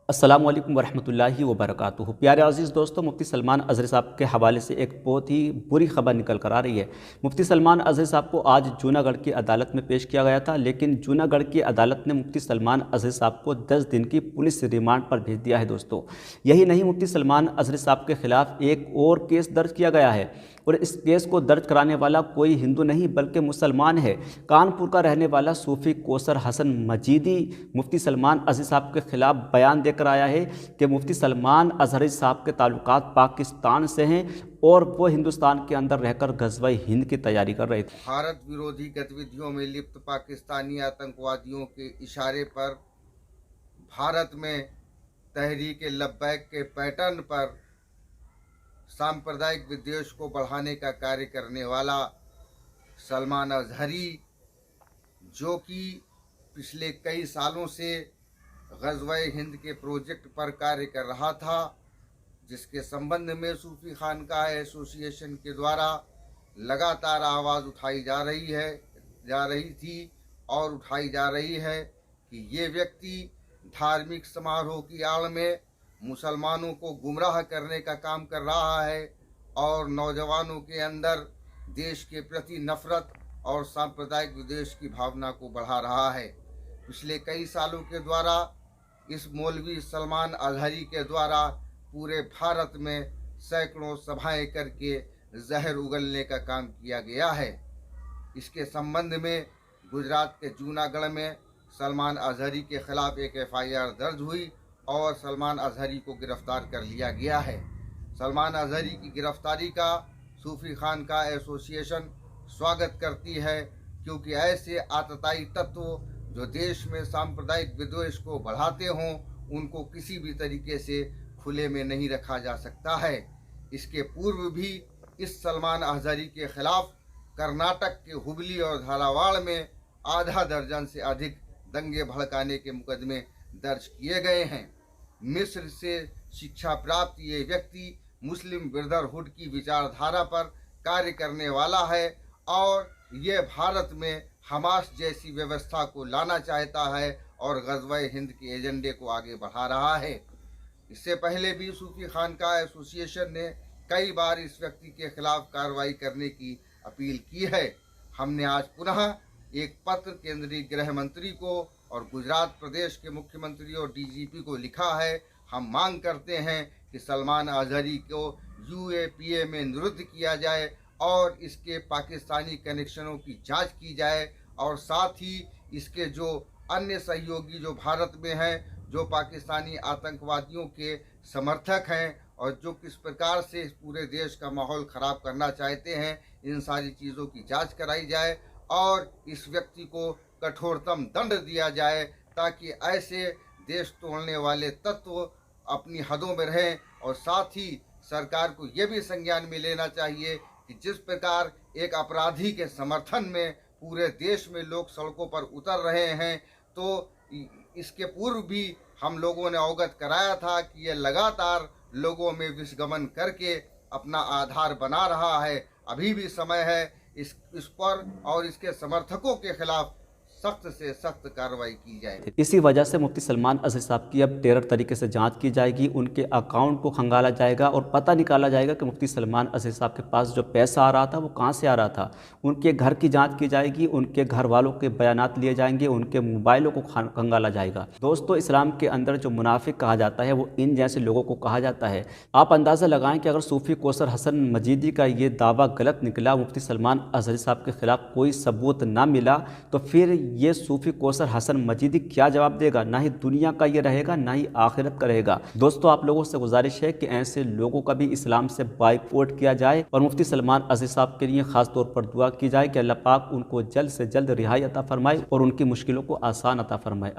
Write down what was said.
अस्सलामु अलैकुम वरहमतुल्लाहि वबरकातुहू। प्यारे अज़ीज़ दोस्तों, मुफ्ती सलमान अज़हरी साहब के हवाले से एक बहुत ही बुरी खबर निकल कर आ रही है। मुफ्ती सलमान अज़हरी साहब को आज जूनागढ़ की अदालत में पेश किया गया था, लेकिन जूनागढ़ की अदालत ने मुफ्ती सलमान अज़हरी साहब को 10 दिन की पुलिस रिमांड पर भेज दिया है। दोस्तों, यही नहीं, मुफ्ती सलमान अज़हरी साहब के खिलाफ एक और केस दर्ज किया गया है और इस केस को दर्ज कराने वाला कोई हिंदू नहीं बल्कि मुसलमान है। कानपुर का रहने वाला सूफ़ी कौसर हसन मजीदी मुफ्ती सलमान अज़हरी साहब के खिलाफ बयान देकर आया है कि मुफ्ती सलमान अज़हरी साहब के ताल्लुकात पाकिस्तान से हैं और वो हिंदुस्तान के अंदर रहकर ग़ज़वा-ए हिंद की तैयारी कर रहे थे। भारत विरोधी गतिविधियों में लिप्त पाकिस्तानी आतंकवादियों के इशारे पर भारत में तहरीक लब्बैक के पैटर्न पर सांप्रदायिक विद्वेष को बढ़ाने का कार्य करने वाला सलमान अज़हरी, जो कि पिछले कई सालों से ग़ज़वा-ए हिंद के प्रोजेक्ट पर कार्य कर रहा था, जिसके संबंध में सूफ़ी खानकाह एसोसिएशन के द्वारा लगातार आवाज़ उठाई जा रही थी और उठाई जा रही है कि ये व्यक्ति धार्मिक समारोह की आड़ में मुसलमानों को गुमराह करने का काम कर रहा है और नौजवानों के अंदर देश के प्रति नफरत और सांप्रदायिक विद्वेष की भावना को बढ़ा रहा है। पिछले कई सालों के द्वारा इस मौलवी सलमान अज़हरी के द्वारा पूरे भारत में सैकड़ों सभाएं करके जहर उगलने का काम किया गया है। इसके संबंध में गुजरात के जूनागढ़ में सलमान अज़हरी के खिलाफ एक FIR दर्ज हुई और सलमान अज़हरी को गिरफ्तार कर लिया गया है। सलमान अज़हरी की गिरफ्तारी का सूफ़ी खानकाह एसोसिएशन स्वागत करती है, क्योंकि ऐसे आतताई तत्व जो देश में सांप्रदायिक विद्वेष को बढ़ाते हों, उनको किसी भी तरीके से खुले में नहीं रखा जा सकता है। इसके पूर्व भी इस सलमान अज़हरी के खिलाफ कर्नाटक के हुबली और धारावाड़ में आधा दर्जन से अधिक दंगे भड़काने के मुकदमे दर्ज किए गए हैं। मिस्र से शिक्षा प्राप्त ये व्यक्ति मुस्लिम ब्रदरहुड की विचारधारा पर कार्य करने वाला है और ये भारत में हमास जैसी व्यवस्था को लाना चाहता है और ग़ज़वा-ए हिंद के एजेंडे को आगे बढ़ा रहा है। इससे पहले भी सूफ़ी खानकाह एसोसिएशन ने कई बार इस व्यक्ति के खिलाफ कार्रवाई करने की अपील की है। हमने आज पुनः एक पत्र केंद्रीय गृह मंत्री को और गुजरात प्रदेश के मुख्यमंत्री और DGP को लिखा है। हम मांग करते हैं कि सलमान अज़हरी को UAPA में निरुद्ध किया जाए और इसके पाकिस्तानी कनेक्शनों की जांच की जाए और साथ ही इसके जो अन्य सहयोगी जो भारत में हैं, जो पाकिस्तानी आतंकवादियों के समर्थक हैं और जो किस प्रकार से इस पूरे देश का माहौल ख़राब करना चाहते हैं, इन सारी चीज़ों की जांच कराई जाए और इस व्यक्ति को कठोरतम दंड दिया जाए, ताकि ऐसे देश तोड़ने वाले तत्व अपनी हदों में रहें। और साथ ही सरकार को ये भी संज्ञान में लेना चाहिए कि जिस प्रकार एक अपराधी के समर्थन में पूरे देश में लोग सड़कों पर उतर रहे हैं, तो इसके पूर्व भी हम लोगों ने अवगत कराया था कि ये लगातार लोगों में विषगमन करके अपना आधार बना रहा है। अभी भी समय है इस पर और इसके समर्थकों के खिलाफ सख्त से सख्त कार्रवाई की जाए। इसी वजह से मुफ्ती सलमान अज़हरी साहब की अब टेरर तरीके से जांच की जाएगी, उनके अकाउंट को खंगाला जाएगा और पता निकाला जाएगा कि मुफ्ती सलमान अज़हरी साहब के पास जो पैसा आ रहा था वो कहां से आ रहा था। उनके घर की जांच की जाएगी, उनके घर वालों के बयानात लिए जाएंगे, उनके मोबाइलों को खंगाला जाएगा। दोस्तों, इस्लाम के अंदर जो मुनाफिक कहा जाता है वो इन जैसे लोगों को कहा जाता है। आप अंदाज़ा लगाएं कि अगर सूफ़ी कौसर हसन मजीदी का ये दावा गलत निकला, मुफ्ती सलमान अज़हरी साहब के खिलाफ कोई सबूत ना मिला, तो फिर ये सूफ़ी कौसर हसन मजीदी क्या जवाब देगा? ना ही दुनिया का ये रहेगा, ना ही आखिरत का रहेगा। दोस्तों, आप लोगों से गुजारिश है कि ऐसे लोगों का भी इस्लाम से बाइकआउट किया जाए और मुफ्ती सलमान अज़हरी साहब के लिए ख़ास तौर पर दुआ की जाए कि अल्लाह पाक उनको जल्द से जल्द रिहाई अता फरमाए और उनकी मुश्किलों को आसान अता फरमाए।